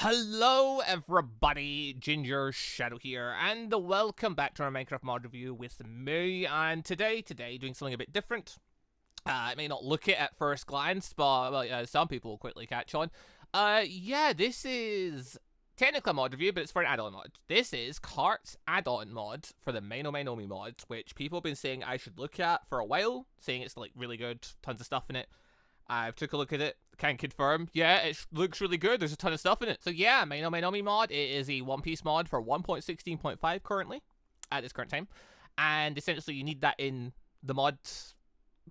Hello everybody, Gingershadow here, and welcome back to our Minecraft mod review with me. And today doing something a bit different. It may not look it at first glance, but well, some people will quickly catch on. Yeah, this is technically a mod review, but it's for an add-on mod. This is Cart's add-on mod for the Mainomainomi mods, which people have been saying I should look at for a while, saying it's like really good, tons of stuff in it. I've took a look at it, can confirm, yeah, it looks really good, there's a ton of stuff in it. So yeah, Mainomainomi mod, it is a One Piece mod for 1.16.5 currently, at this current time. And essentially you need that in the mod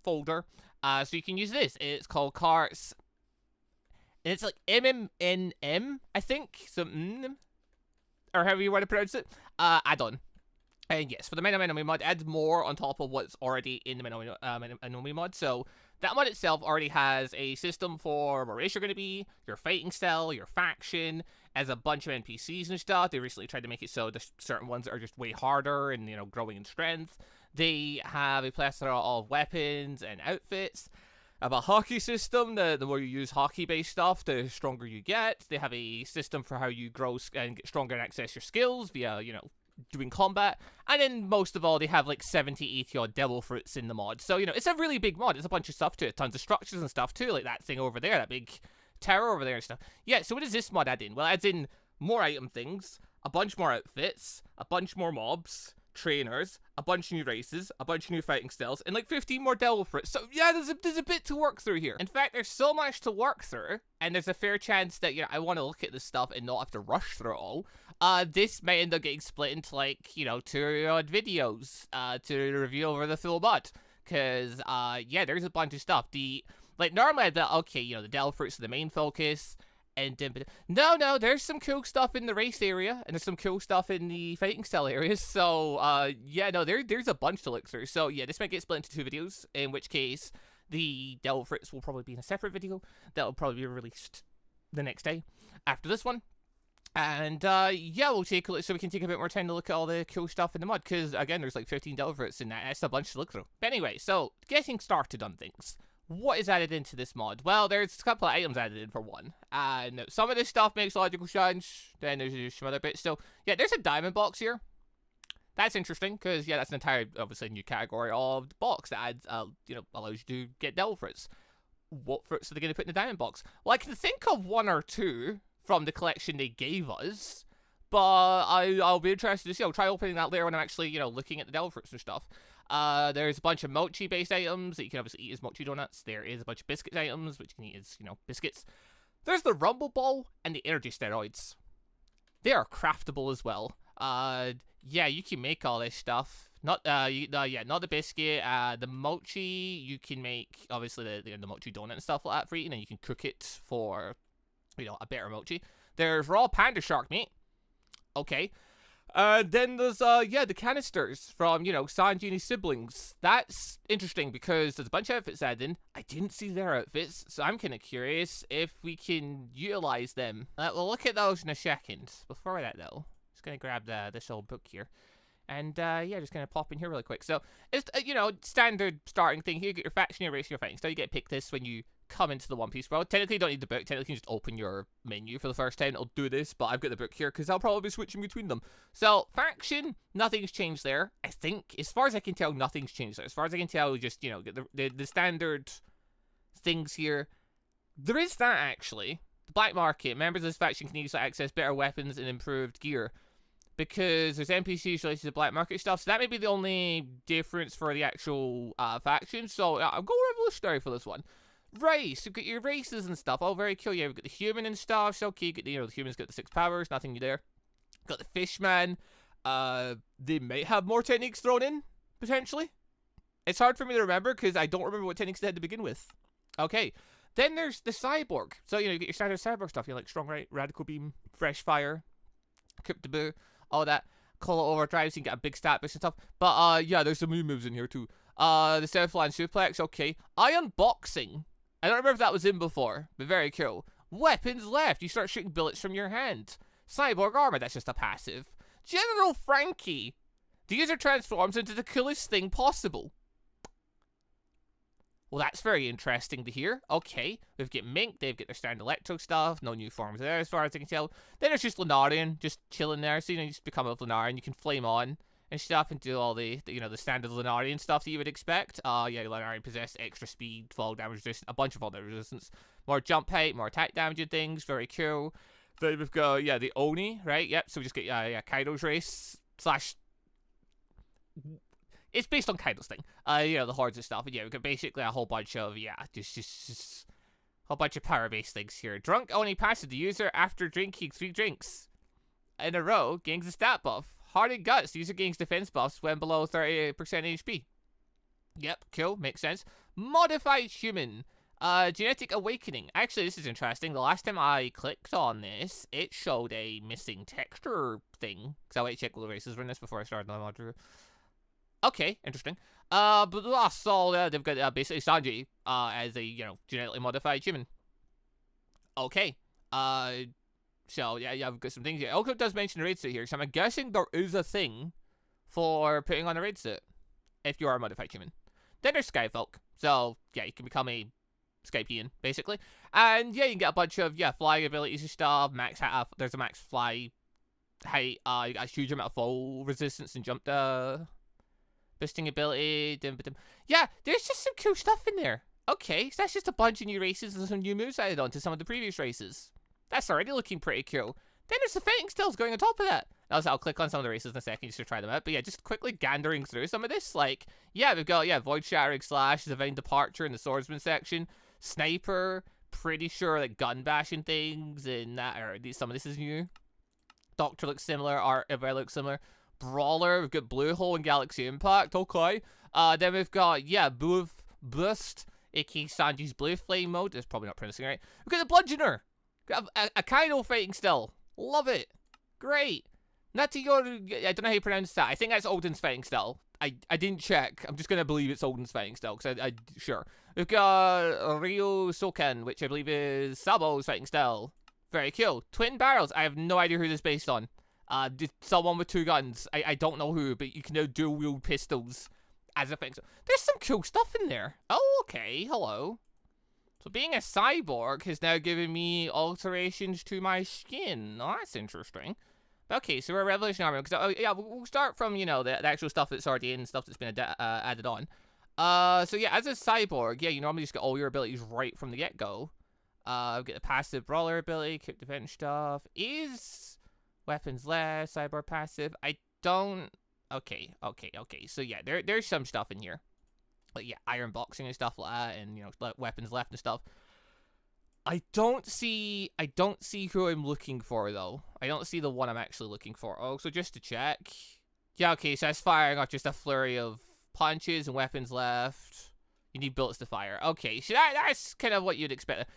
folder, so you can use this. It's called Carts, and it's like MMNM, I think, so or however you want to pronounce it, Addon. And yes, for the Mainomainomi mod, adds more on top of what's already in the Mainomainomi mod. So that mod itself already has a system for what race you're going to be, your fighting style, your faction, as a bunch of NPCs and stuff. They recently tried to make it so there's certain ones that are just way harder and, you know, growing in strength. They have a plethora of weapons and outfits. Have a hockey system. The more you use hockey-based stuff, the stronger you get. They have a system for how you grow and get stronger and access your skills via, you know, doing combat. And then most of all, they have like 70, 80 odd devil fruits in the mod. So, you know, it's a really big mod. There's a bunch of stuff to it. Tons of structures and stuff too, like that thing over there, that big tower over there and stuff. Yeah, so what does this mod add in? Well, it adds in more item things, a bunch more outfits, a bunch more mobs, trainers, a bunch of new races, a bunch of new fighting styles, and like 15 more devil fruits. So yeah, there's a bit to work through here. In fact, there's so much to work through, and there's a fair chance that, you know, I want to look at this stuff and not have to rush through it all. This may end up getting split into, like, you know, 2 odd videos to review over the full mod, because yeah, there's a bunch of stuff. Normally I'd be like, okay, you know, the devil fruits are the main focus. And no, there's some cool stuff in the race area, and there's some cool stuff in the fighting style areas. So, yeah, no, there's a bunch to look through. So, yeah, this might get split into 2 videos, in which case the devil fruits will probably be in a separate video that will probably be released the next day after this one. And, yeah, we'll take a look, so we can take a bit more time to look at all the cool stuff in the mod, because, again, there's like 15 devil fruits in that. That's a bunch to look through. But anyway, so, getting started on things. What is added into this mod? Well, there's a couple of items added in for one. And some of this stuff makes logical sense. Then there's some other bits. So, yeah, there's a diamond box here. That's interesting, because, yeah, that's an entire, obviously, new category of the box that adds, you know, allows you to get devil fruits. What fruits are they going to put in the diamond box? Well, I can think of 1 or 2 from the collection they gave us. But I'll be interested to see. I'll try opening that later when I'm actually, you know, looking at the devil fruits and stuff. There's a bunch of mochi-based items that you can obviously eat as mochi donuts. There is a bunch of biscuit items, which you can eat as, you know, biscuits. There's the rumble ball and the energy steroids. They are craftable as well. Yeah, you can make all this stuff. Not the biscuit. The mochi, you can make, obviously, the mochi donut and stuff like that for eating, and you can cook it for, you know, a better mochi. There's raw panda shark meat. Okay. Then there's, yeah, the canisters from, you know, Sanjini's siblings. That's interesting because there's a bunch of outfits added in. I didn't see their outfits, so I'm kind of curious if we can utilize them. We'll look at those in a second. Before that, though, just gonna grab this old book here. And, yeah, just gonna pop in here really quick. So, it's, you know, standard starting thing here. You get your faction, your race, your fighting style. You get to pick this when you come into the One Piece world. Technically, you don't need the book. Technically, you can just open your menu for the first time. It'll do this, but I've got the book here because I'll probably be switching between them. So, faction, nothing's changed there. I think, as far as I can tell, nothing's changed there. As far as I can tell, just, you know, the standard things here. There is that, actually. The black market. Members of this faction can use to access better weapons and improved gear, because there's NPCs related to the black market stuff. So that may be the only difference for the actual faction. So, I'll go revolutionary for this one. Race, you've got your races and stuff. Oh, very cool. Yeah, we've got the human and stuff. So, okay, you know, the humans got the 6 powers, nothing new there. Got the fishman. They might have more techniques thrown in, potentially. It's hard for me to remember because I don't remember what techniques they had to begin with. Okay, then there's the cyborg. So, you know, you get your standard cyborg stuff. You know, like strong right, radical beam, fresh fire, cryptaboo, all that. Call it overdrive, so you can get a big stat boost and stuff. But, yeah, there's some new moves in here too. The Southland suplex, okay. Iron boxing. I don't remember if that was in before, but very cool. Weapons left. You start shooting bullets from your hand. Cyborg armor. That's just a passive. General Frankie. The user transforms into the coolest thing possible. Well, that's very interesting to hear. Okay, we've got Mink, they've got their standard electro stuff, no new forms there as far as I can tell. Then there's just Lunarian, just chilling there, so you just become a Lunarian, you can flame on and stuff and do all the standard Lunarian stuff that you would expect. Yeah, Lunarian possess extra speed, fall damage resistance, a bunch of fall damage resistance, more jump height, more attack damage and things, very cool. Then we've got, the Oni, right? Yep, so we just get, Kaido's race, slash... It's based on Kaido's thing. The hordes and stuff. And we've got basically a whole bunch of, just a whole bunch of power-based things here. Drunk Oni passive. The user, after drinking 3 drinks in a row, gains a stat buff. Heart and Guts. The user gains defense buffs when below 30% HP. Yep, cool. Makes sense. Modified Human. Genetic Awakening. Actually, this is interesting. The last time I clicked on this, it showed a missing texture thing. Because I wait to check all the races run this before I started the module. Okay, interesting. But that's all. They've got basically Sanji as a genetically modified human. Okay. So yeah, I've got some things here. Also, it does mention a raid suit here, so I'm guessing there is a thing for putting on a raid suit if you are a modified human. Then there's Skyfolk. So yeah, you can become a Skypian basically, and yeah, you can get a bunch of flying abilities and stuff. Max there's a max fly height. You got a huge amount of fall resistance and jump boosting ability. Yeah, there's just some cool stuff in there. Okay, so that's just a bunch of new races and some new moves added on to some of the previous races. That's already looking pretty cool. Then there's the fighting styles going on top of that. I'll click on some of the races in a second just to try them out. But yeah, just quickly gandering through some of this. Like, yeah, we've got, Void Shattering Slash, Divine Departure in the Swordsman section. Sniper, pretty sure like gun bashing things in that, or some of this is new. Doctor looks similar, Art Ever looks similar. Brawler, we've got Blue Hole and Galaxy Impact, okay. Then we've got, Boost, aka Sanji's Blue Flame mode. It's probably not pronouncing it right. We've got the Bludgeoner. Got a Kaido fighting still. Love it. Great. Natiyoru, I don't know how you pronounce that. I think that's Odin's fighting style. I didn't check. I'm just going to believe it's Odin's fighting style, because sure. We've got Ryo Soken, which I believe is Sabo's fighting style. Very cool. Twin Barrels. I have no idea who this is based on. Someone with 2 guns. I don't know who, but you can now dual wield pistols as a fighting style. There's some cool stuff in there. Oh, okay. Hello. So being a cyborg has now given me alterations to my skin. Oh, that's interesting. Okay, so we're a Revolution Army. Because we'll start from, the actual stuff that's already in, stuff that's been added on. So yeah, as a cyborg, you normally just get all your abilities right from the get-go. Get the passive brawler ability, quick defense stuff. Is weapons less, cyborg passive? I don't... Okay. So yeah, there's some stuff in here. Like, iron boxing and stuff like that, and, weapons left and stuff. I don't see who I'm looking for, though. I don't see the one I'm actually looking for. Oh, so just to check. Yeah, okay, so that's firing off just a flurry of punches and weapons left. You need bullets to fire. Okay, so that's kind of what you'd expect.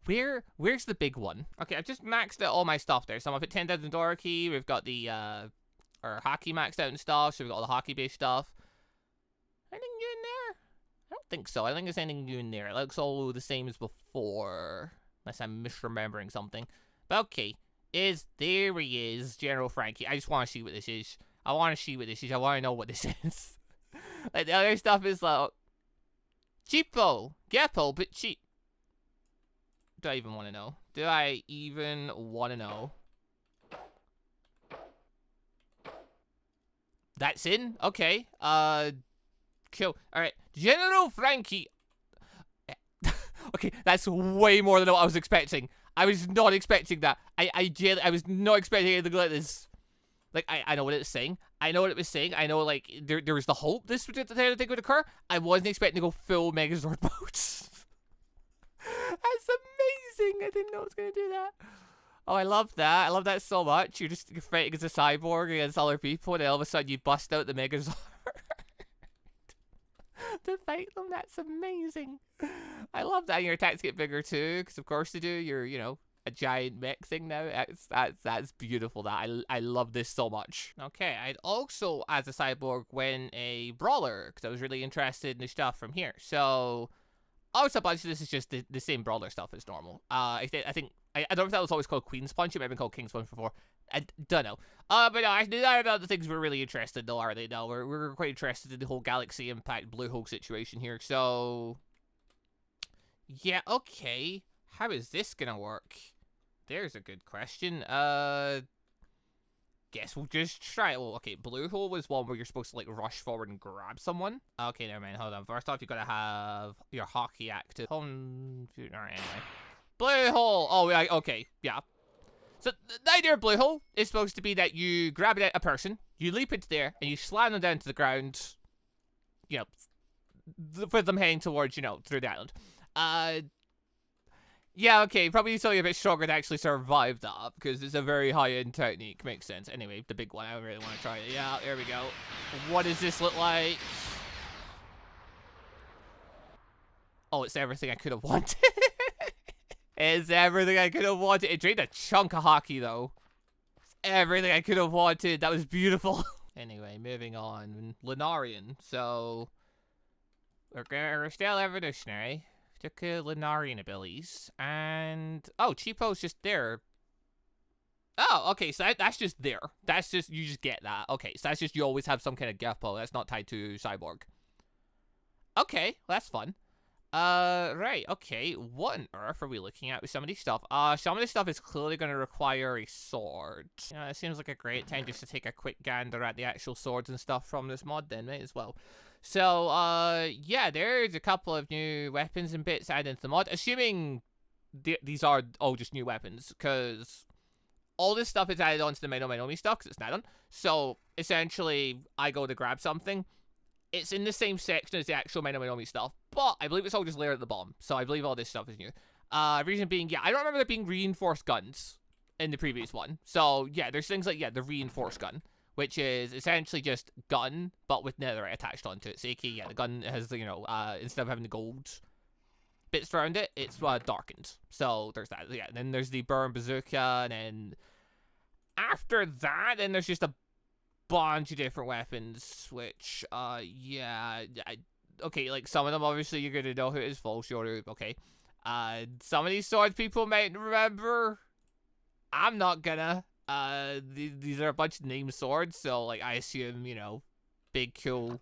Where's the big one? Okay, I've just maxed out all my stuff there. So I'm up at 10,000 Doraki. We've got the, our hockey maxed out and stuff, so we've got all the hockey-based stuff. Anything new in there? I don't think so. I think there's anything new in there. It looks all the same as before. Unless I'm misremembering something. But okay. There he is, General Frankie. I just want to see what this is. I want to know what this is. Like, the other stuff is like... cheapo. Geppo, but cheap. Do I even want to know? Do I even want to know? That's in? Okay. Cool. Alright. General Frankie. Okay, that's way more than what I was expecting. I was not expecting that. I was not expecting anything like this. Like, I know what it's saying. I know what it was saying. I know, like, there was the hope this thing would occur. I wasn't expecting to go full Megazord mode. That's amazing. I didn't know it was going to do that. Oh, I love that. I love that so much. You're fighting as a cyborg against other people, and then all of a sudden you bust out the Megazord. To fight them, that's amazing. I love that. Your attacks get bigger too, because of course they do. You're, a giant mech thing now. That's beautiful. I love this so much. Okay, I'd also, as a cyborg, win a brawler, because I was really interested in the stuff from here. So, also a bunch of this is just the same brawler stuff as normal. I think I don't know if that was always called Queen's Punch. It might have been called King's Punch before. I don't know. But no, actually, they're not the things we're really interested in, though, are they? No, we're quite interested in the whole Galaxy Impact Blue Hole situation here. So, yeah, okay. How is this gonna work? There's a good question. Guess we'll just try it. Oh, okay, Blue Hole was one where you're supposed to, like, rush forward and grab someone. Okay, never mind. Hold on. First off, you gotta have your hockey active. Alright, anyway. Blue Hole! Oh, yeah, okay, yeah. So, the idea of Blue Hole is supposed to be that you grab a person, you leap into there, and you slam them down to the ground, you know, with them heading towards, you know, through the island. Yeah, okay, probably something a bit stronger to actually survive that, because it's a very high-end technique. Makes sense. Anyway, the big one, I really want to try it. Yeah, there we go. What does this look like? Oh, it's everything I could have wanted. It's everything I could have wanted. It drained a chunk of hockey, though. It's everything I could have wanted. That was beautiful. Anyway, moving on. Lunarian. So, we're still evolutionary. Took Lunarian abilities. And, oh, Cheapo's just there. Oh, okay, so that's just there. That's just, you just get that. Okay, so that's just you always have some kind of Geppo. That's not tied to Cyborg. Okay, well, that's fun. Right, okay. What on earth are we looking at with some of these stuff? Some of this stuff is clearly going to require a sword. It seems like a great time just to take a quick gander at the actual swords and stuff from this mod then, might as well. So, yeah, there's a couple of new weapons and bits added into the mod, assuming these are all just new weapons, because all this stuff is added onto the Menomi stuff, because it's an add-on. So, essentially, I go to grab something. It's in the same section as the actual Menomi stuff, but I believe it's all just layered at the bottom. So I believe all this stuff is new. Reason being, yeah, I don't remember there being reinforced guns in the previous one. So yeah, there's things like, yeah, the reinforced gun, which is essentially just gun, but with netherite attached onto it. So yeah, the gun has, you know, instead of having the gold bits around it, it's darkened. So there's that. Yeah, then there's the burn bazooka, and then after that, then there's just a bunch of different weapons, which, yeah, okay, like, some of them, obviously, you're gonna know who it is, full sure, okay, some of these swords people might remember, I'm not gonna, these are a bunch of named swords, so, like, I assume, you know, big, cool,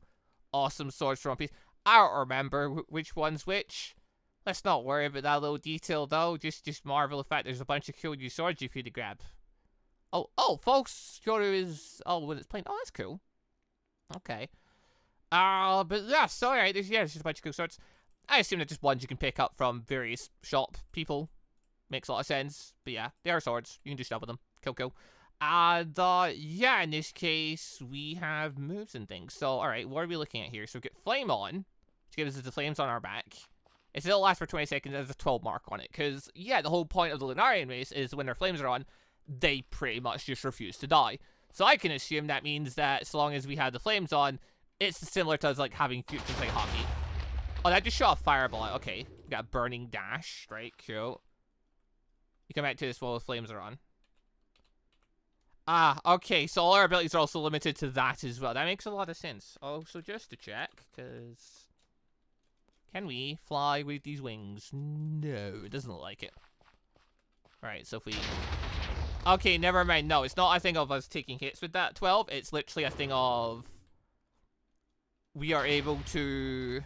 awesome swords from One Piece. I don't remember which one's which. Let's not worry about that little detail, though, just marvel the fact there's a bunch of cool new swords you could grab. Oh, folks, Yoru is, when it's playing. Oh, that's cool. Okay. But yeah, so alright, there's just a bunch of cool swords. I assume they're just ones you can pick up from various shop people. Makes a lot of sense. But yeah, they are swords. You can do stuff with them. Cool. And, yeah, in this case, we have moves and things. So, alright, what are we looking at here? So we get Flame On, which gives us the flames on our back. It still lasts for 20 seconds, there's a 12 mark on it. Because, yeah, the whole point of the Lunarian race is when their flames are on, they pretty much just refuse to die. So I can assume that means that as long as we have the flames on, it's similar to us, like, having futures like hockey. Oh, that just shot a fireball. Okay, we got burning dash. Right, cool. You come back to this while the flames are on. Ah, okay, so all our abilities are also limited to that as well. That makes a lot of sense. Oh, so just to check, because... Can we fly with these wings? No, it doesn't look like it. Alright, so if we... Okay, never mind. No, it's not a thing of us taking hits with that 12. It's literally a thing of... We are able to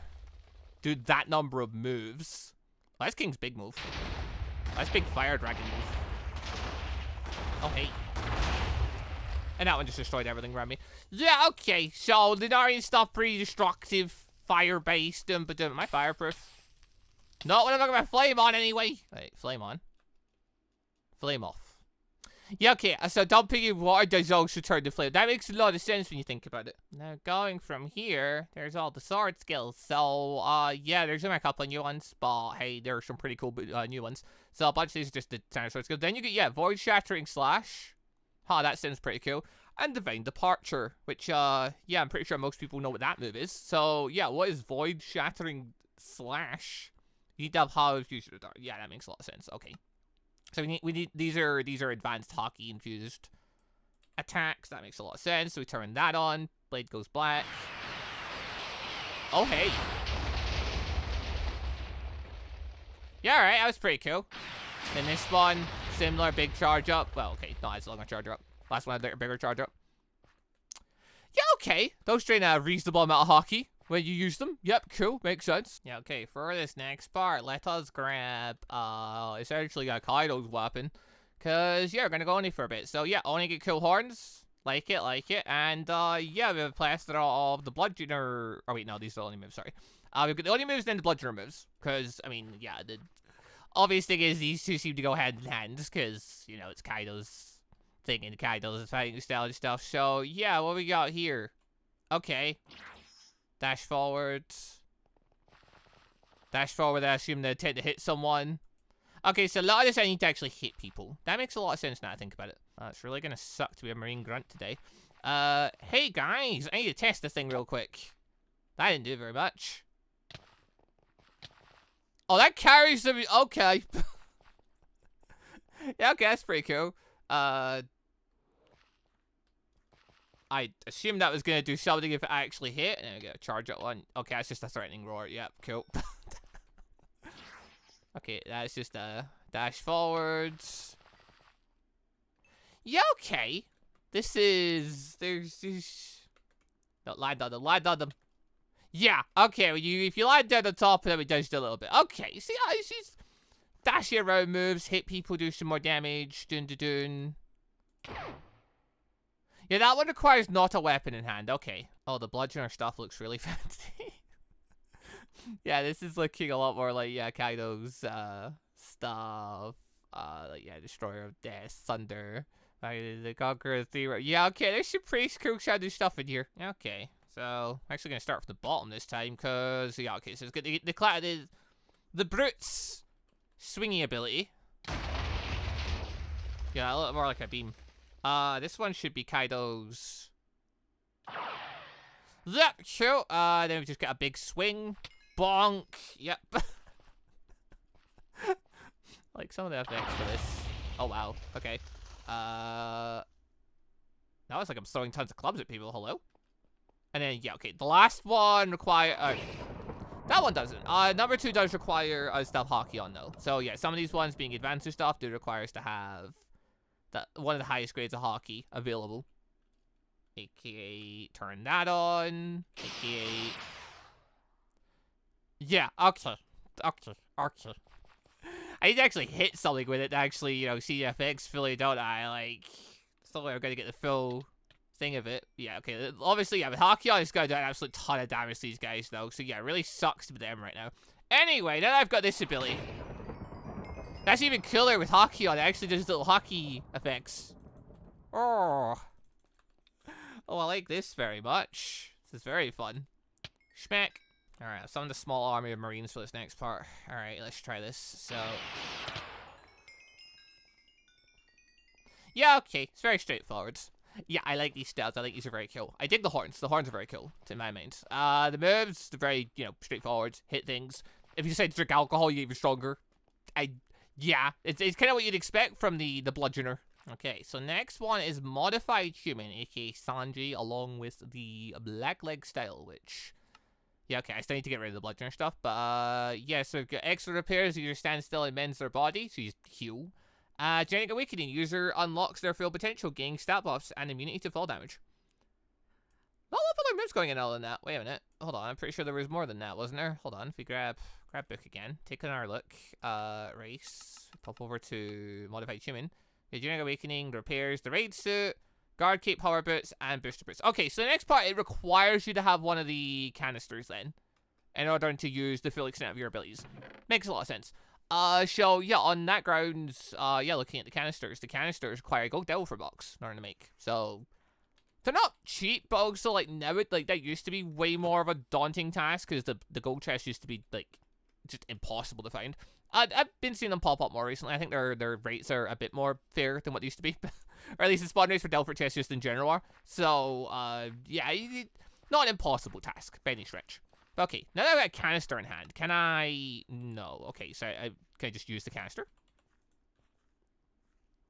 do that number of moves. Oh, that's King's big move. That's big fire dragon move. Oh, hey. And that one just destroyed everything around me. Yeah, okay. So, Lunarian stuff, pretty destructive. Fire-based. But am I fireproof? Not when I'm talking about flame on, anyway. Wait, flame on. Flame off. Yeah, okay, so dumping water does also turn to flame. That makes a lot of sense when you think about it. Now, going from here, there's all the sword skills. So, yeah, there's only a couple of new ones, but hey, there are some pretty cool new ones. So, a bunch of these are just the standard sword skills. Then you get, yeah, Void Shattering Slash. That sounds pretty cool. And Divine Departure, which, yeah, I'm pretty sure most people know what that move is. So, yeah, what is Void Shattering Slash? You need to have Hollow Infusion. Yeah, that makes a lot of sense. Okay. So we need these are advanced hockey infused attacks. That makes a lot of sense. So we turn that on. Blade goes black. Oh hey. Yeah, alright, that was pretty cool. Then this one, similar, big charge up. Well, okay, not as long a charge up. Last one had a bigger charge up. Yeah, okay. Those drain a reasonable amount of hockey when you use them. Yep, cool. Makes sense. Yeah, okay. For this next part, let us grab, essentially a Kaido's weapon. Because, yeah, we're going to go Oni for a bit. So, yeah, Oni get cool horns. Like it, like it. And, yeah, we have a plethora of the bludgeoner. Oh, wait, no, these are the only moves, sorry. We've got the Oni moves and then the bludgeoner moves. Because, I mean, yeah, the obvious thing is these two seem to go hand in hand. Because, you know, it's Kaido's thing and Kaido's fighting style and stuff. So, yeah, what we got here? Okay. Dash forward. Dash forward, I assume they attempt to hit someone. Okay, so a lot of this I need to actually hit people. That makes a lot of sense now I think about it. It's really gonna suck to be a Marine Grunt today. Hey guys, I need to test this thing real quick. That didn't do very much. Oh, that carries them. Okay. Yeah, okay, that's pretty cool. I assumed that was gonna do something if it actually hit. And we go charge up one. Okay, that's just a threatening roar. Yep, cool. Okay, that's just a dash forwards. Yeah, okay. This is no, land on them, land on them. Yeah, okay. If you land down the top of them, it does do a little bit. Okay, see, she's dashing around moves, hit people, do some more damage. Dun dun dun. Yeah, that one requires not a weapon in hand. Okay. Oh, the bludgeoner stuff looks really fancy. Yeah, this is looking a lot more like, yeah, Kaido's stuff. Like, yeah, Destroyer of Death, Thunder, the Conqueror of Thera. Yeah, okay, there's some pretty cool shadow stuff in here. Okay, so I'm actually gonna start from the bottom this time, cause yeah, okay, so it's got the Brute's swingy ability. Yeah, a little more like a beam. This one should be Kaido's. Yep, sure. Then we just get a big swing. Bonk. Yep. Like some of the effects for this. Oh, wow. Okay. Now it's like I'm throwing tons of clubs at people. Hello? And then, yeah, okay. The last one require... that one doesn't. Number 2 does require us to have hockey on, though. So, yeah, some of these ones being advanced or stuff do require us to have one of the highest grades of hockey available. AKA turn that on. AKA... Yeah, okay. Okay. I need to actually hit something with it to actually, you know, see the effects fully, don't I? Like, still I'm gonna get the full thing of it. Yeah, okay. Obviously, yeah, with hockey on, it's gonna do an absolute ton of damage to these guys, though. So, yeah, it really sucks to be them right now. Anyway, now that I've got this ability. That's even cooler with hockey on. It actually does little hockey effects. Oh, I like this very much. This is very fun. Schmack. Alright, summon the small army of Marines for this next part. Alright, let's try this. So... yeah, okay. It's very straightforward. Yeah, I like these styles. I think these are very cool. I dig the horns. The horns are very cool, to my mind. The moves, they're very, you know, straightforward. Hit things. If you decide to drink alcohol, you get even stronger. Yeah, it's kind of what you'd expect from the bludgeoner. Okay, so next one is Modified Human, aka Sanji, along with the Black Leg style, which... yeah, okay, I still need to get rid of the bludgeoner stuff, but, yeah, so extra repairs, user stands still and mends their body, so you heal. Genetic Awakening, user unlocks their full potential, gaining stat buffs and immunity to fall damage. Not a lot of other moves going in other than that. Wait a minute, hold on, I'm pretty sure there was more than that, wasn't there? Hold on, if we grab book again, take another look, race, pop over to Modified Human. Genetic Awakening, repairs, the raid suit, guard cape, power boots, and booster boots. Okay, so the next part, it requires you to have one of the canisters then, in order to use the full extent of your abilities. Makes a lot of sense. So, yeah, on that grounds, yeah, looking at the canisters require a gold devil for box in order to make. So, they're not cheap, but also, like, now, like, that used to be way more of a daunting task, because the gold chest used to be, like, just impossible to find. I've been seeing them pop up more recently. I think their rates are a bit more fair than what they used to be. Or at least the spawn rates for Delphic chests just in general are. So, yeah, not an impossible task by any stretch. But okay, now that I've got a canister in hand, can I... no, okay, so can I just use the canister?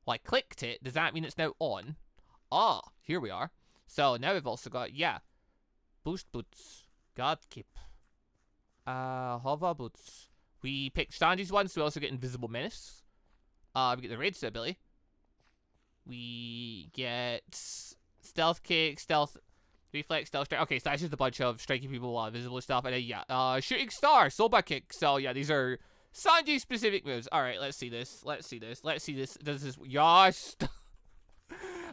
Well, I clicked it. Does that mean it's now on? Ah, here we are. So now we've also got, yeah, boost boots, guard keep, hover boots. We picked Sanji's one, so we also get Invisible Menace. We get the raid ability. We get stealth kick, stealth reflex, stealth strike. Okay, so that's just a bunch of striking people while visible stuff. And then, yeah, shooting star, soba kick. So, yeah, these are Sanji specific moves. All right, let's see this. Let's see this. Let's see this. Does this? Yes.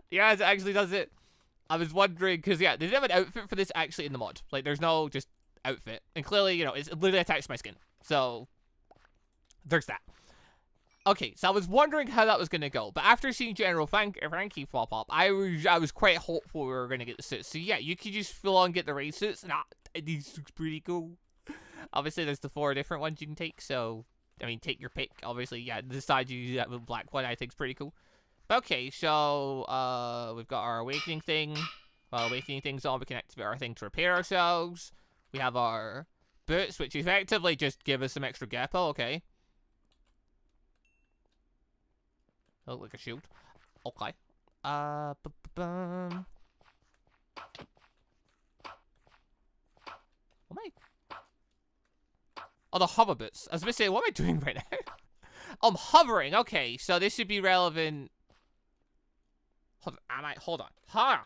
Yes, it actually does it. I was wondering, because, yeah, they didn't have an outfit for this actually in the mod. Like, there's no just outfit. And clearly, you know, it's literally attached to my skin. So, there's that. Okay, so I was wondering how that was going to go. But after seeing General Frankie pop up, I was quite hopeful we were going to get the suits. So, yeah, you could just full on get the raid suits. Nah, these looks pretty cool. Obviously, there's the 4 different ones you can take. So, I mean, take your pick. Obviously, yeah, decide you do that with black one. I think is pretty cool. Okay, so we've got our awakening thing. While awakening thing's on, we can activate our thing to repair ourselves. We have our boots, which effectively just give us some extra gappo. Okay. Oh, like a shield. Okay. What am I? Oh, the hover boots. I was going to say, what am I doing right now? I'm hovering. Okay, so this should be relevant. Hold on. Ha.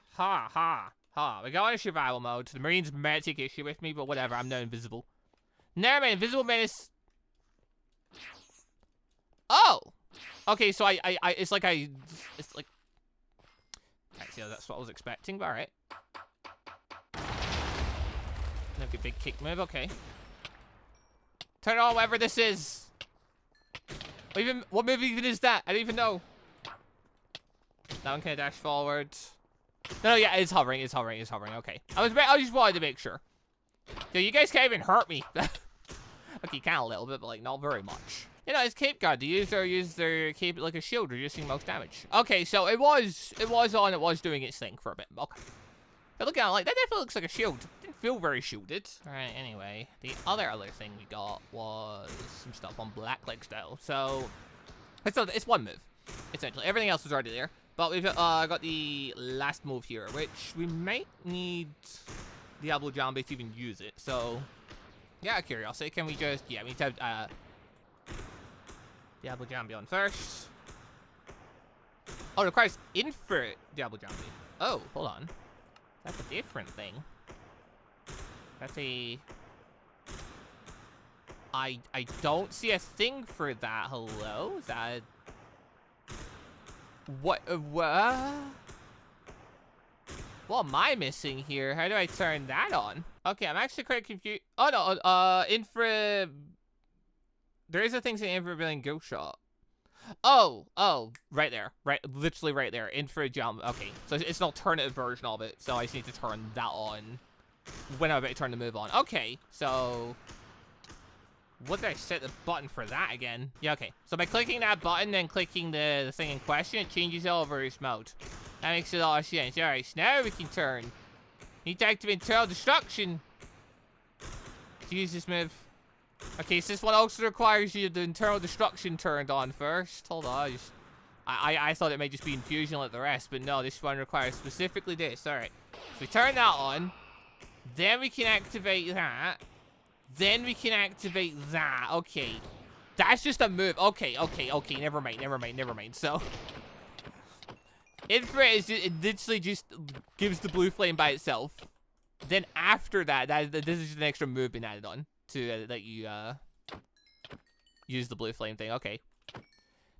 We go into survival mode. The Marines might take issue with me, but whatever. I'm now invisible. Never mind. Invisible menace. Oh. Okay, so it's like it's like. Actually, that's what I was expecting, but alright. Look, a big kick move. Okay. Turn on whatever this is. What move even is that? I don't even know. That one can dash forward. No, yeah, it's hovering. It's hovering. Okay. I just wanted to make sure. So you guys can't even hurt me. Okay, kind of a little bit, but like not very much. You know, it's cape guard. The user use their cape like a shield, reducing most damage. Okay, so it was doing its thing for a bit. Okay. But look at it, like that definitely looks like a shield. Didn't feel very shielded. All right. Anyway, the other thing we got was some stuff on black leg style. So it's one move, essentially. Everything else was already there. But we've got the last move here, which we might need Diablo Jambe to even use it. So, yeah, curiosity. Can we just, yeah, we need to have Diablo Jambe on first. Oh, it requires infert Diablo Jambe. Oh, hold on. That's a different thing. That's a... I don't see a thing for that. Hello? Is that... What am I missing here? How do I turn that on? Okay, I'm actually quite confused. Oh no, infra. There is a thing saying infra billing go shot. Oh, right there, literally right there, infra jump. Okay, so it's an alternative version of it. So I just need to turn that on when I'm about to turn the move on. Okay, so. What did I set the button for that again? Yeah, okay. So by clicking that button and clicking the thing in question, it changes all over its mode. That makes a lot of sense. Alright, so now we can turn. Need to activate internal destruction to use this move. Okay, so this one also requires you the internal destruction turned on first. Hold on. I thought it might just be infusion like the rest, but no, this one requires specifically this. Alright. So we turn that on. Then we can activate that. Then we can activate that. Okay. That's just a move. Okay. Never mind. So, infra is just, it literally just gives the blue flame by itself. Then after that, this is just an extra move being added on to let you use the blue flame thing. Okay.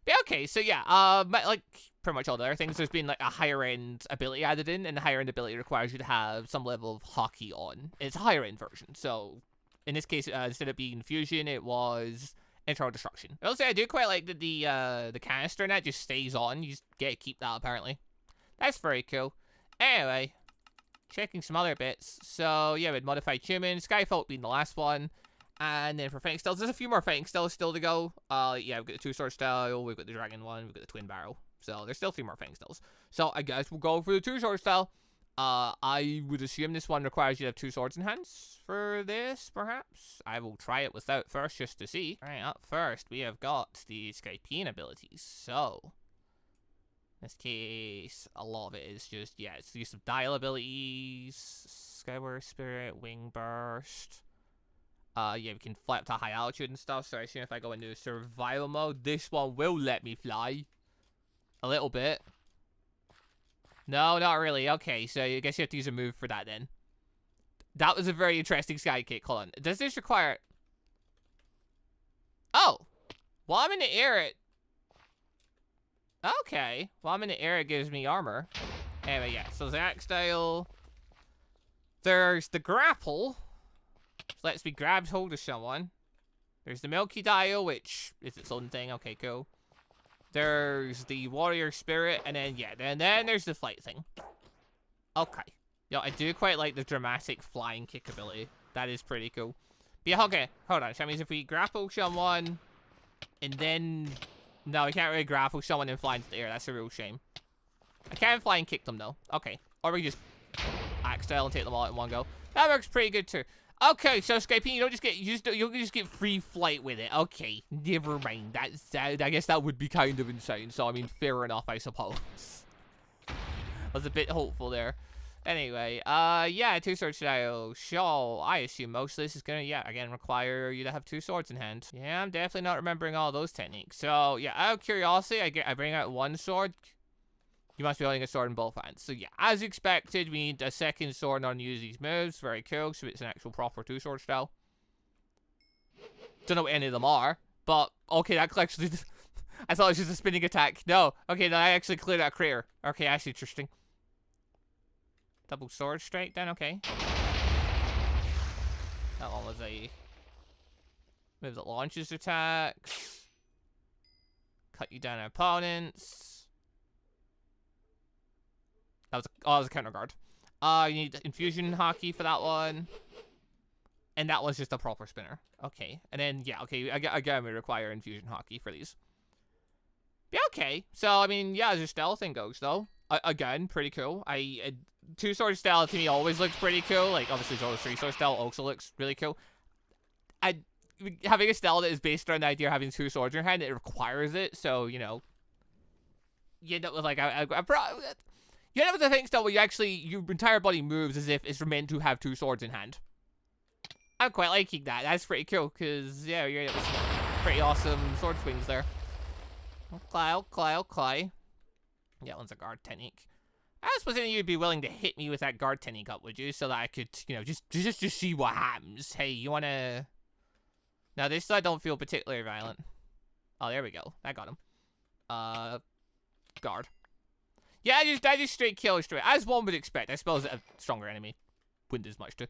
But okay, so yeah, but like pretty much all the other things, there's been like a higher end ability added in, and the higher end ability requires you to have some level of hockey on. It's a higher end version, so. In this case, instead of being fusion, it was internal destruction. I will say I do quite like that the canister and that just stays on. You just get to keep that apparently. That's very cool. Anyway, checking some other bits. So yeah, with modified human, Skyfault being the last one, and then for fighting styles, there's a few more fighting styles still to go. Yeah, we've got the 2-sword style, we've got the dragon one, we've got the twin barrel. So there's still 3 more fighting styles. So I guess we'll go for the 2-sword style. I would assume this one requires you to have 2 swords in hands for this, perhaps. I will try it without first just to see. Alright, up first, we have got the Skypean abilities. So, in this case, a lot of it is just, yeah, it's the use of dial abilities, Skyward Spirit, Wing Burst. Yeah, we can fly up to high altitude and stuff, so I assume if I go into survival mode, this one will let me fly. A little bit. No, not really. Okay, so I guess you have to use a move for that then. That was a very interesting sidekick. Hold on. Does this require... Oh! While I'm in the air, it... Okay. While I'm in the air, it gives me armor. Anyway, yeah. So the axe style. There's the grapple. Lets me grab hold of someone. There's the Milky Dial, which is its own thing. Okay, cool. There's the Warrior Spirit, and then, yeah, and then there's the flight thing. Okay. Yo, I do quite like the dramatic flying kick ability. That is pretty cool. But yeah, okay, hold on. So that means if we grapple someone, and then... No, we can't really grapple someone and fly into the air. That's a real shame. I can fly and kick them, though. Okay. Or we can just axe style and take them all in one go. That works pretty good, too. Okay, so Skyping, you don't just get, you'll just get free flight with it. Okay, never mind. That's, I guess that would be kind of insane. So, I mean, fair enough, I suppose. I was a bit hopeful there. Anyway, yeah, two-sword style. Sure, I assume most of this is gonna, yeah, again, require you to have two swords in hand. Yeah, I'm definitely not remembering all those techniques. So, yeah, out of curiosity, I bring out one sword. You must be holding a sword in both hands. So yeah, as expected, we need a second sword in order to use these moves. Very cool, so it's an actual proper two-sword style. Don't know what any of them are, but okay, that actually... I thought it was just a spinning attack. No, okay, no, I actually cleared out a crater. Okay, that's interesting. Double sword strike then, okay. That one was a move that launches attacks. Cut you down opponents. That was a counter guard. You need infusion hockey for that one. And that one's just a proper spinner. Okay. And then, yeah, okay, again, we require infusion hockey for these. Yeah, okay. So, I mean, yeah, as your stealth thing goes, though. Again, pretty cool. Two-sword style to me always looks pretty cool. Like, obviously, Zoro's three-sword style also looks really cool. Having a style that is based around the idea of having two swords in your hand, it requires it. So, you know, you end up with, like, you end up with a thing still where you actually, your entire body moves as if it's meant to have two swords in hand. I'm quite liking that. That's pretty cool, because, yeah, you're able to some pretty awesome sword swings there. Okay. Yeah, that one's a guard technique. I suppose you'd be willing to hit me with that guard technique up, would you? So that I could, you know, just see what happens. Hey, you wanna... Now, this I don't feel particularly violent. Oh, there we go. I got him. Guard. Yeah, I just straight kill straight. As one would expect. I suppose a stronger enemy wouldn't do as much to.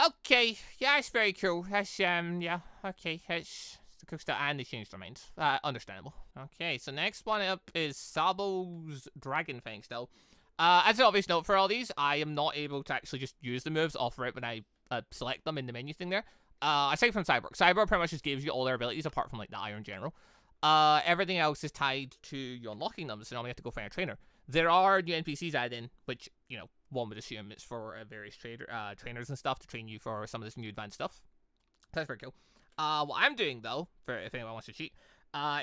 Okay. Yeah, it's very cool. That's, yeah. Okay. That's the cool stuff. And they changed their minds. Understandable. Okay, so next one up is Sabo's Dragon Fang style. As an obvious note for all these, I am not able to actually just use the moves off right when I select them in the menu thing there. Aside from Cyborg. Cyborg pretty much just gives you all their abilities apart from, like, the Iron General. Everything else is tied to you unlocking them, so now we have to go find a trainer. There are new NPCs added in, which, you know, one would assume it's for various trainers and stuff to train you for some of this new advanced stuff. That's very cool. What I'm doing, though, for if anyone wants to cheat,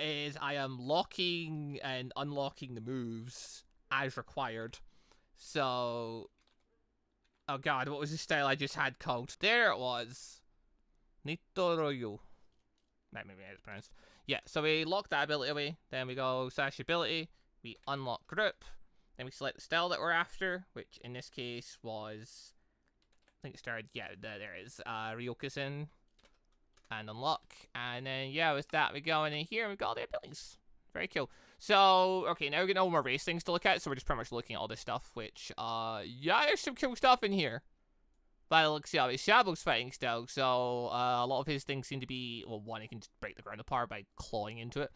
is I am locking and unlocking the moves as required. So... Oh god, what was the style I just had called? There it was. Nitoroyu. Maybe it's pronounced. Yeah, so we lock that ability away, then we go slash ability, we unlock group, then we select the style that we're after, which in this case was, I think it started, yeah, there it is, Ryokusen, and unlock, and then, yeah, with that we go in here and we've got all the abilities. Very cool. So, okay, now we got no more race things to look at, so we're just pretty much looking at all this stuff, which, yeah, there's some cool stuff in here. But it looks, yeah, it's Sabo's fighting style, so a lot of his things seem to be, well, one, he can just break the ground apart by clawing into it.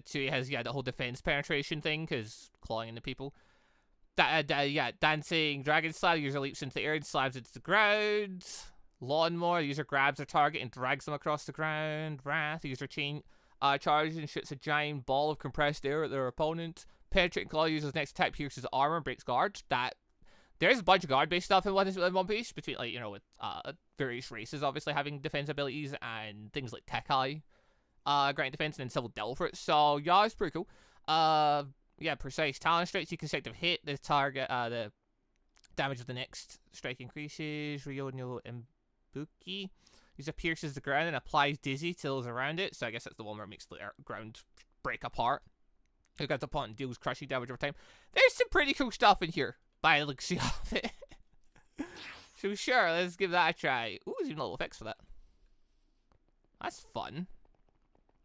Two, he has, yeah, the whole defense penetration thing, because clawing into people. Yeah, dancing dragon slide, user leaps into the air and slams into the ground. Lawnmower, user grabs a target and drags them across the ground. Wrath, user charges and shoots a giant ball of compressed air at their opponent. Penetrating claw, user's next attack pierces armor and breaks guard. There's a bunch of guard-based stuff in One Piece, between, like, you know, with various races obviously having defense abilities and things like Tekai, granting defense, and then Civil Delphrit. So, yeah, it's pretty cool. Yeah, precise talent strikes, you consecutive hit the target, the damage of the next strike increases. Ryo no Embuki. User pierces the ground and applies dizzy to those around it. So I guess that's the one where it makes the ground break apart. Who got the point and deals crushing damage over time. There's some pretty cool stuff in here by the looks of it. So sure, let's give that a try. Ooh, there's even a little fix for that. That's fun.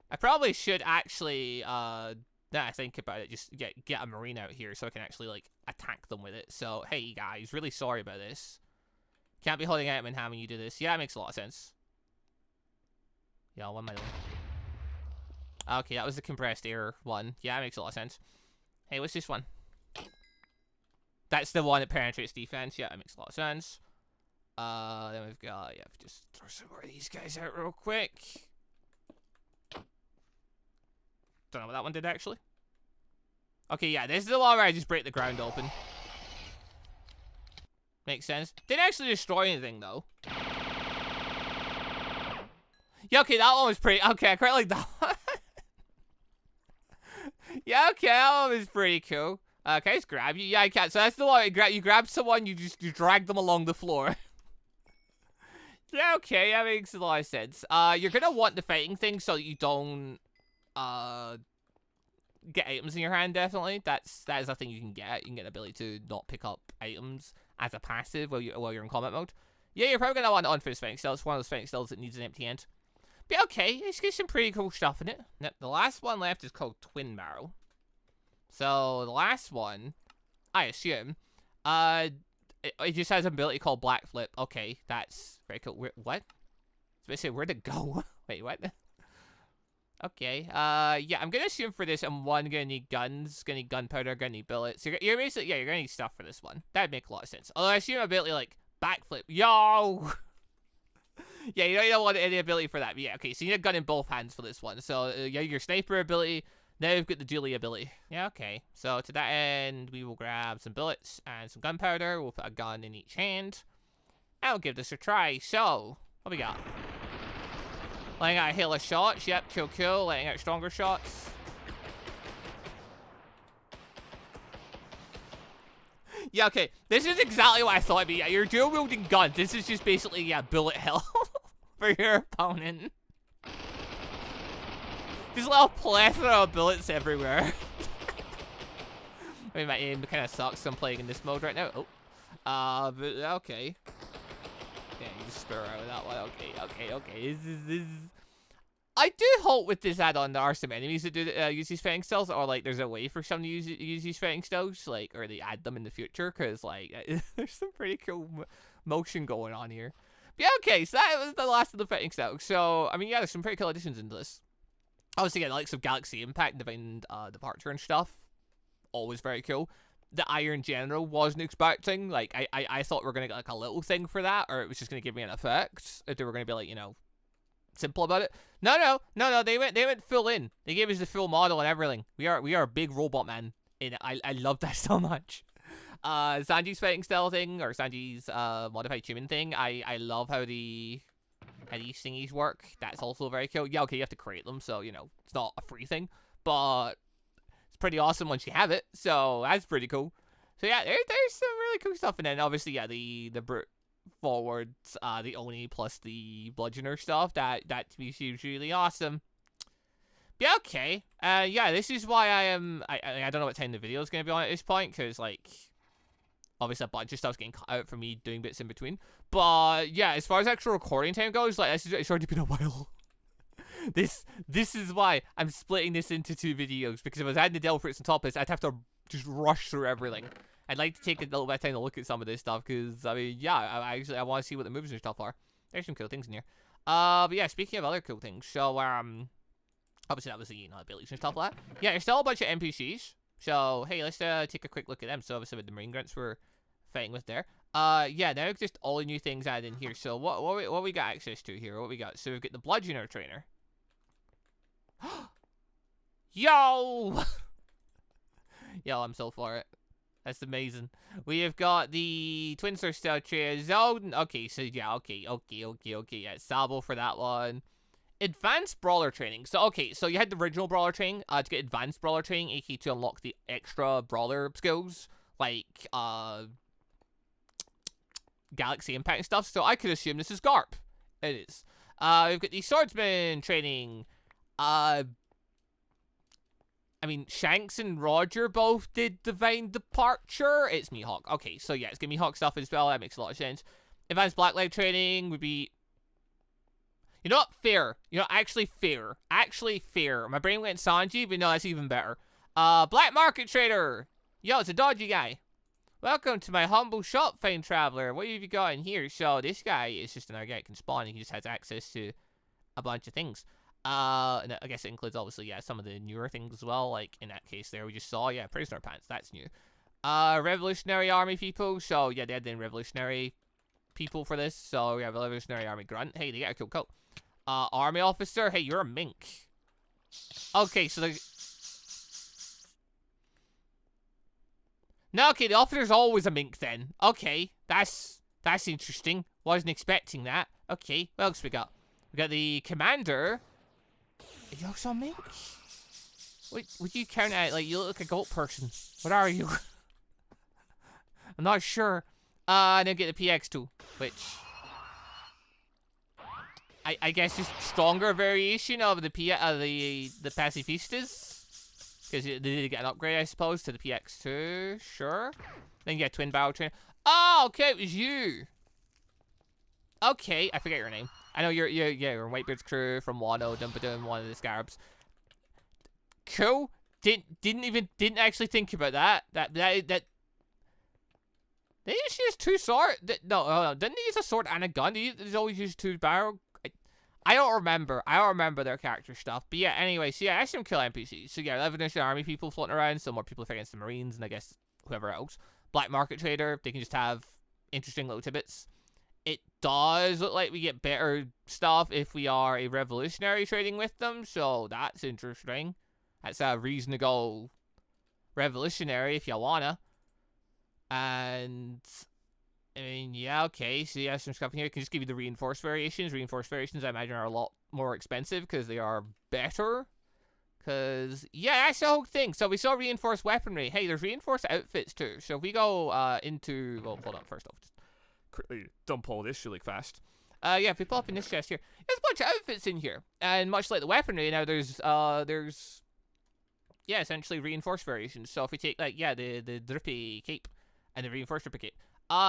I probably should actually, now I think about it, just get a marine out here so I can actually, like, attack them with it. So, hey, guys, really sorry about this. Can't be holding out and having you do this. Yeah, it makes a lot of sense. Yeah, what am I doing? Okay, that was the compressed air one. Yeah, it makes a lot of sense. Hey, what's this one? That's the one that penetrates defense. Yeah, it makes a lot of sense. Then we've got, yeah, just throw some more of these guys out real quick. Don't know what that one did, actually. Okay, yeah, this is the one where I just break the ground open. Makes sense. Didn't actually destroy anything, though. Yeah, okay, that one was pretty... Okay, I quite like that one. Yeah, okay, that one was pretty cool. Can I just grab you? Yeah, I can. So that's the one. You grab someone, you drag them along the floor. Yeah, okay, that makes a lot of sense. You're gonna want the fighting thing so that you don't get items in your hand. Definitely, that is a thing you can get. You can get the ability to not pick up items as a passive while you're in combat mode. Yeah, you're probably gonna want it on for this fighting style. It's one of those fighting styles that needs an empty end. But yeah, okay, it's got some pretty cool stuff in it. Now, the last one left is called Twin Marrow. So the last one, I assume, it just has an ability called Black Flip. Okay, that's very cool. What? So I say, where'd it go? Wait, what? Okay, yeah, I'm gonna assume for this, I'm gonna need guns, gonna need gunpowder, gonna need bullets. You're basically, yeah, you're gonna need stuff for this one. That'd make a lot of sense. Although I assume ability like backflip. Yo! Yeah, you don't want any ability for that. But yeah, okay, so you need a gun in both hands for this one. So, yeah, your sniper ability. Now we've got the dually ability. Yeah, okay. So to that end, we will grab some bullets and some gunpowder. We'll put a gun in each hand. And we'll give this a try. So, what we got? Letting out healer shots. Yep, cool. Letting out stronger shots. Yeah, okay. This is exactly what I thought it'd be. Yeah, you're dual-wielding guns. This is just basically, yeah, bullet hell for your opponent. Just a little plethora of bullets everywhere. I mean, my aim kind of sucks. I'm playing in this mode right now. Oh. But, okay. Yeah, you just spur out with that one. Okay. This is... I do hope with this add-on there are some enemies that do use these fighting styles, or like there's a way for some to use these fighting styles, like, or they add them in the future, because like there's some pretty cool motion going on here. But yeah, okay, so that was the last of the fighting styles. So I mean, yeah, there's some pretty cool additions into this. Obviously, again, like some Galaxy Impact, Divine Departure and stuff, always very cool. The Iron General wasn't expecting. Like I thought we were gonna get like a little thing for that, or it was just gonna give me an effect. If they were gonna be like, you know, simple about it. No, they went full in. They gave us the full model and everything. We are a big robot man. And I love that so much. Sanji's fighting style thing, or Sanji's modified human thing. I love how these thingies work. That's also very cool. Yeah, okay, you have to create them, so you know it's not a free thing, but it's pretty awesome once you have it. So that's pretty cool. So yeah, there's some really cool stuff, and then obviously yeah, the brute forwards, the Oni plus the bludgeoner stuff, that to me seems really awesome. But yeah, okay. Yeah, this is why I don't know what time the video is going to be on at this point, because like obviously a bunch of stuff's getting cut out for me doing bits in between. But yeah, as far as actual recording time goes, like it's already been a while. This is why I'm splitting this into 2 videos, because if I was adding the Delphris and Topaz, I'd have to just rush through everything. I'd like to take a little bit of time to look at some of this stuff, because, I mean, yeah, I want to see what the moves and stuff are. There's some cool things in here. But yeah, speaking of other cool things, so, obviously that was the, you know, abilities and stuff like that. Yeah, there's still a bunch of NPCs, so, hey, let's take a quick look at them. So, obviously with the Marine Grunts we're fighting with there. Yeah, now just all the new things added in here. So, what we got access to here? What we got? So, we've got the Bludgeoner Trainer. Yo! Yo, I'm so for it. That's amazing. We have got the Twin Star Style Trainer Zone. Okay, so yeah, okay. Yeah, Sabo for that one. Advanced Brawler Training. So, okay, so you had the original Brawler Training. To get Advanced Brawler Training, aka to unlock the extra Brawler skills, like, Galaxy Impact and stuff. So I could assume this is Garp. It is. We've got the swordsman training. I mean, Shanks and Roger both did Divine Departure. It's Mihawk. Okay, so yeah, it's gonna be Mihawk stuff as well. That makes a lot of sense. Advanced Blacklight training would be... You know what? Fair. You know, actually fair. Actually fair. My brain went Sanji, but no, that's even better. Black Market Trader. Yo, it's a dodgy guy. Welcome to my humble shop, fine traveler. What have you got in here? So this guy is just another guy that can spawn. He just has access to a bunch of things. And I guess it includes, obviously, yeah, some of the newer things as well. Like, in that case there, we just saw, yeah, prisoner pants. That's new. Revolutionary Army people. So, yeah, they had the revolutionary people for this. So, yeah, Revolutionary Army grunt. Hey, they got a cool coat. Army officer. Hey, you're a mink. Okay, so the... No, okay, the officer's always a mink then. Okay, that's interesting. Wasn't expecting that. Okay, what else we got? We got the commander. Are you also a mink? Would you count it? Like, you look like a goat person. What are you? I'm not sure. And then get the PX2, which... I guess just stronger variation of the pacifistas. Because they did get an upgrade, I suppose, to the PX2. Sure. Then you get twin barrel trainer. Oh, okay, it was you. Okay, I forget your name. I know you're Whitebeard's crew from Wano, Dumbledore, one of the Scarabs. Cool. Didn't actually think about that. That. They just use two swords. No, didn't they use a sword and a gun? They always use two barrel. I don't remember their character stuff. But yeah, anyway, so yeah, I assume kill NPCs. So yeah, Revolutionary Army people floating around, so more people fight against the Marines and I guess whoever else. Black Market Trader, they can just have interesting little tidbits. It does look like we get better stuff if we are a revolutionary trading with them, so that's interesting. That's a reason to go revolutionary if you wanna. And... I mean, yeah, okay, so yeah, some stuff in here. Can just give you the reinforced variations. Reinforced variations, I imagine, are a lot more expensive because they are better. Because, yeah, that's the whole thing. So we saw reinforced weaponry. Hey, there's reinforced outfits too. So if we go into... Well, hold on, first off. Just quickly dump all this really fast. Yeah, if we pull up in this chest here, there's a bunch of outfits in here. And much like the weaponry, now there's yeah, essentially reinforced variations. So if we take, like, yeah, the drippy cape and the reinforced drippy cape.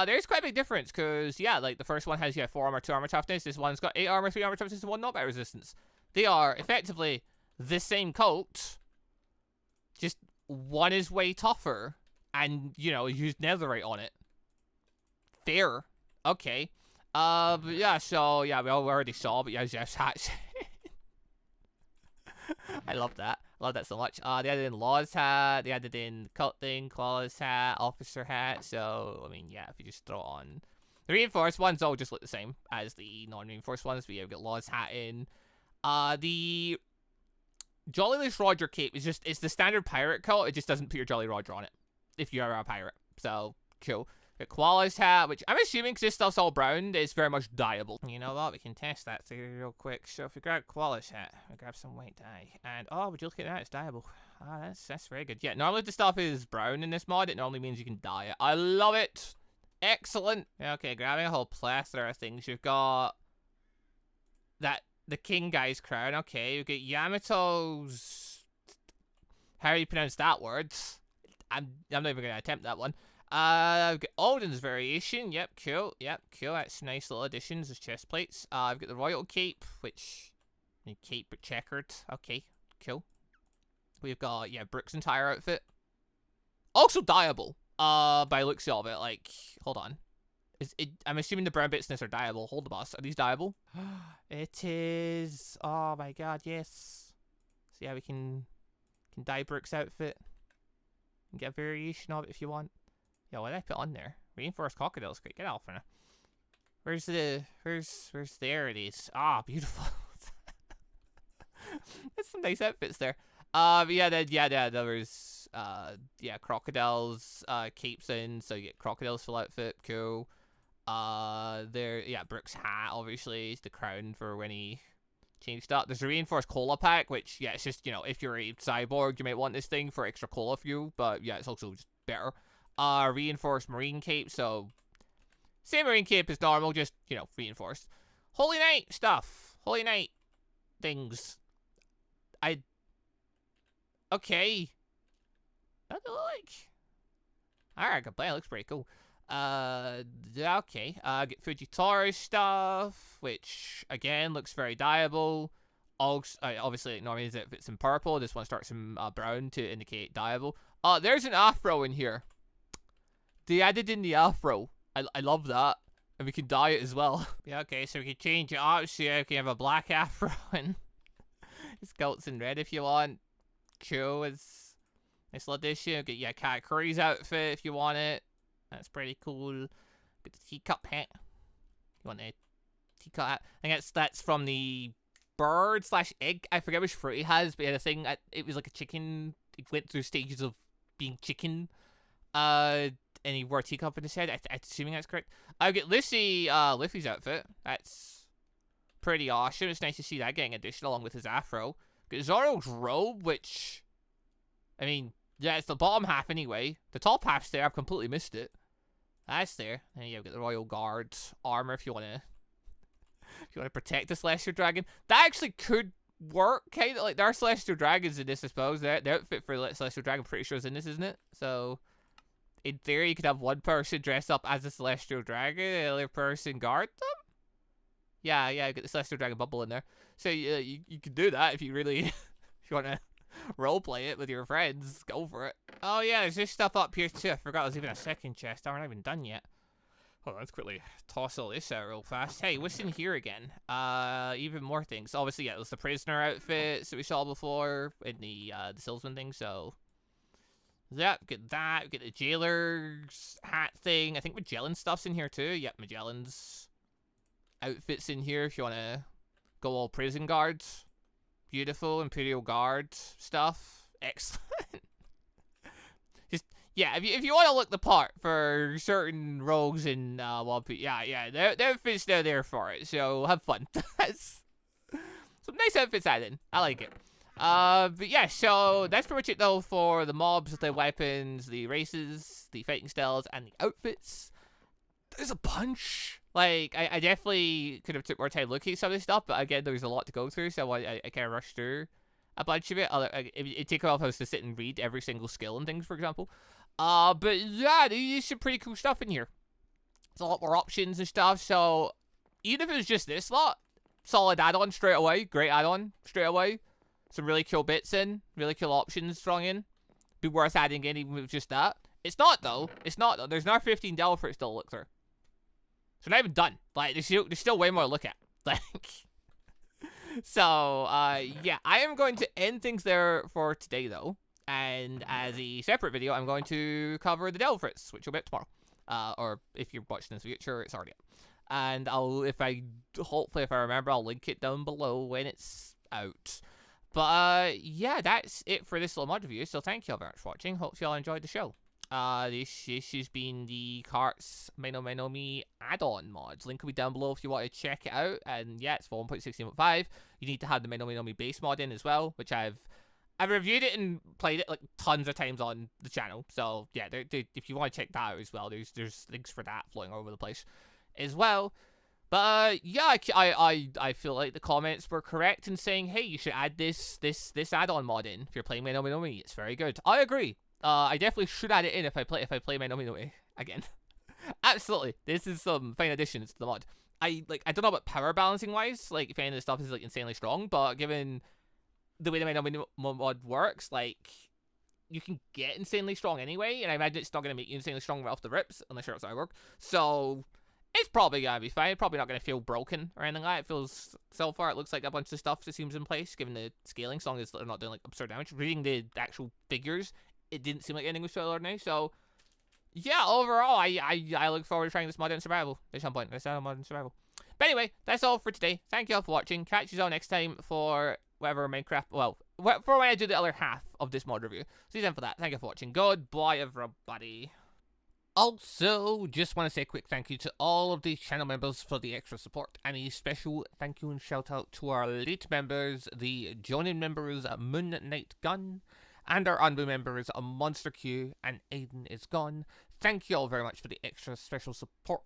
There's quite a big difference, because, yeah, like, the first one has, yeah, 4 armor, 2 armor toughness. This one's got 8 armor, 3 armor toughness, and 1 knockback resistance. They are, effectively, the same coat, just one is way tougher, and, you know, used netherite on it. Fair. Okay. But, yeah, so, yeah, we already saw, but, yeah, Jeff's hat. I love that. I love that so much. They added in Law's hat, they added in Cult thing, Claw's hat, Officer hat, so, I mean, yeah, if you just throw on... The reinforced ones all just look the same as the non-reinforced ones, but yeah, we've got Law's hat in. The Jollyless Roger cape is just, it's the standard pirate coat, it just doesn't put your Jolly Roger on it, if you're a pirate, so, cool. Koala's hat, which I'm assuming because this stuff's all brown, it's very much dyeable. You know what? We can test that real quick. So if we grab Koala's hat, we grab some white dye, and oh, would you look at that? It's dyeable. Ah, that's very good. Yeah, normally if the stuff is brown in this mod, it normally means you can dye it. I love it. Excellent. Okay, grabbing a whole plethora of things. You've got the king guy's crown. Okay, you've got Yamato's. How do you pronounce that word? I'm not even gonna attempt that one. I've got Alden's variation. Yep, cool. Yep, cool. That's nice little additions as chest plates. I've got the royal cape, which cape but checkered. Okay, cool. We've got Brooke's entire outfit. Also dyeable. By looks of it, like, hold on. I'm assuming the brown bits in this are dyeable. Hold the boss. Are these dyeable? It is. Oh my god, yes. So yeah, we can dye Brooke's outfit and get a variation of it if you want. Yeah, what did I put on there? Reinforced crocodiles. Great, get off now. Where's there it is. Ah, beautiful. There's some nice outfits there. But yeah, there was crocodiles, capes in, so you get crocodiles full outfit, cool. Brooke's hat, obviously, is the crown for when he changed up. There's a reinforced cola pack, which, yeah, it's just, you know, if you're a cyborg, you might want this thing for extra cola fuel, but yeah, it's also just better. Reinforced marine cape, so same marine cape as normal, just, you know, reinforced. Holy Knight stuff. Holy Night things. Okay. What do they look like? Alright, good play. It looks pretty cool. Okay. Get Fujitaru stuff, which again looks very dyeable. Also, obviously, normally if it's in purple, this one starts in brown to indicate dyeable. There's an afro in here. They added in the afro. I love that. And we can dye it as well. Yeah, okay, so we can change it up. So you can have a black afro and scouts in red if you want. Cool. It's nice little addition. Get Cat Curry's outfit if you want it. That's pretty cool. Get the teacup hat. You want a teacup hat? I think that's from the bird / egg. I forget which fruit he has, but yeah, the thing, it was like a chicken. It went through stages of being chicken. And he wore a teacup in his head. I'm assuming that's correct. I'll get Liffy's outfit. That's pretty awesome. It's nice to see that getting additional along with his afro. Get Zoro's robe, which, I mean, yeah, it's the bottom half anyway. The top half's there. I've completely missed it. That's there. And yeah, get the Royal Guard armor if you want to protect the Celestial Dragon. That actually could work, kind of. Like, there are Celestial Dragons in this, I suppose. The outfit for the Celestial Dragon, I'm pretty sure, is in this, isn't it? So, in theory, you could have one person dress up as a Celestial Dragon, and the other person guard them? Yeah, get the Celestial Dragon bubble in there. So, you could do that if you really, if you want to roleplay it with your friends, go for it. Oh yeah, there's this stuff up here too. I forgot there's even a second chest. We're not even done yet. Hold on, let's quickly toss all this out real fast. Hey, what's in here again? Even more things. Obviously, yeah, it was the prisoner outfits that we saw before in the salesman thing, so yeah, get that. Get the jailer's hat thing. I think Magellan stuff's in here too. Yep, Magellan's outfits in here if you want to go all prison guards. Beautiful Imperial Guard stuff. Excellent. Just, yeah, if you want to look the part for certain rogues in One Piece, yeah, the outfits are there for it, so have fun. That's some nice outfits added. I like it. But yeah, so that's pretty much it though for the mobs, the weapons, the races, the fighting styles, and the outfits. There's a bunch. Like, I definitely could have took more time looking at some of this stuff, but again, there's a lot to go through, so I kind of rushed through a bunch of it. It'd take a while if I was to sit and read every single skill and things, for example. But yeah, there's some pretty cool stuff in here. There's a lot more options and stuff, so even if it was just this lot, solid add-on straight away, great add-on straight away. Some really cool bits in, really cool options thrown in. Be worth adding in even with just that. It's not though. There's another $15 for it still to look through. So not even done. Like, there's still way more to look at. Like, so, yeah, I am going to end things there for today, though. And as a separate video, I'm going to cover the Delphris, which will be up tomorrow. Or if you're watching this in the future, it's already up. And hopefully if I remember, I'll link it down below when it's out. But, yeah, that's it for this little mod review. So thank you all very much for watching. Hope you all enjoyed the show. This has been the Carts Me add-on mods. Link will be down below if you want to check it out. And yeah, it's for 1.16.5. You need to have the Me base mod in as well, which I've reviewed it and played it like tons of times on the channel. So yeah, if you want to check that out as well, there's links for that floating all over the place as well. But yeah, I feel like the comments were correct in saying, hey, you should add this add-on mod in if you're playing Me. It's very good. I agree. I definitely should add it in if I play Me again. Absolutely. This is some fine additions to the mod. I don't know about power balancing wise, like if any of this stuff is like insanely strong, but given the way the Me mod works, like you can get insanely strong anyway, and I imagine it's not gonna make you insanely strong right off the rips unless you're outside work. So it's probably gonna be fine. Probably not gonna feel broken or anything like that. It feels, so far it looks like a bunch of stuff that seems in place given the scaling, as long as they're not doing like absurd damage. Reading the actual figures, it didn't seem like anything was so ordinary. So yeah, overall, I look forward to trying this mod in survival at some point. This mod in survival. But anyway, that's all for today. Thank you all for watching. Catch you all next time for whatever Minecraft, well, for when I do the other half of this mod review. See you then for that. Thank you for watching. Goodbye, everybody. Also, just want to say a quick thank you to all of the channel members for the extra support, and a special thank you and shout out to our elite members, the joining members Moon Knight Gun, and our ANBU members MonsterQ and AdenIsGone. Thank you all very much for the extra special support.